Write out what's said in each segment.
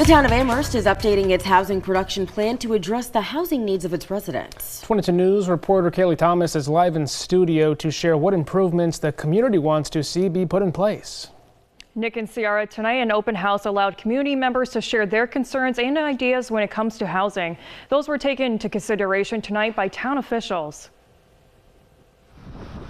The town of Amherst is updating its housing production plan to address the housing needs of its residents. 22 News reporter Kaylee Thomas is live in studio to share what improvements the community wants to see be put in place. Nick and Ciara, tonight an open house allowed community members to share their concerns and ideas when it comes to housing. Those were taken into consideration tonight by town officials.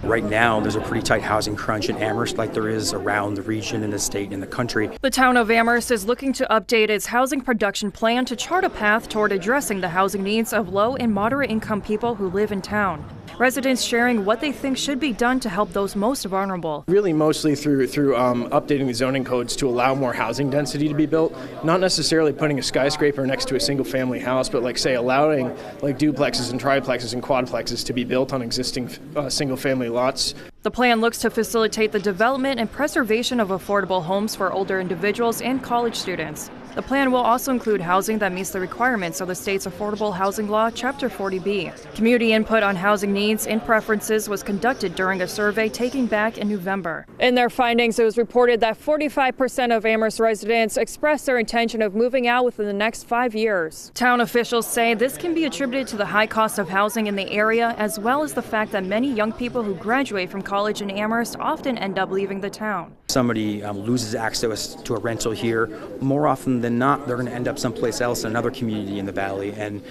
Right now, there's a pretty tight housing crunch in Amherst like there is around the region, in the state, and the country. The town of Amherst is looking to update its housing production plan to chart a path toward addressing the housing needs of low and moderate income people who live in town. Residents sharing what they think should be done to help those most vulnerable. Really mostly through updating the zoning codes to allow more housing density to be built. Not necessarily putting a skyscraper next to a single family house, but allowing duplexes and triplexes and quadplexes to be built on existing single family lots. The plan looks to facilitate the development and preservation of affordable homes for older individuals and college students. The plan will also include housing that meets the requirements of the state's Affordable Housing Law, Chapter 40B. Community input on housing needs and preferences was conducted during a survey taken back in November. In their findings, it was reported that 45% of Amherst residents expressed their intention of moving out within the next 5 years. Town officials say this can be attributed to the high cost of housing in the area, as well as the fact that many young people who graduate from college in Amherst often end up leaving the town. Somebody loses access to a rental here, more often than not, they're going to end up someplace else in another community in the valley, and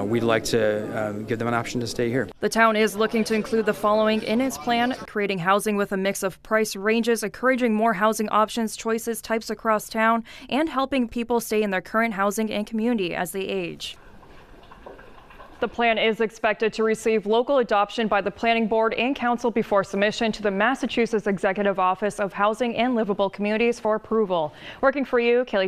we'd like to give them an option to stay here. The town is looking to include the following in its plan: creating housing with a mix of price ranges, encouraging more housing options, choices, types across town, and helping people stay in their current housing and community as they age. The plan is expected to receive local adoption by the Planning Board and Council before submission to the Massachusetts Executive Office of Housing and Livable Communities for approval. Working for you, Kaylee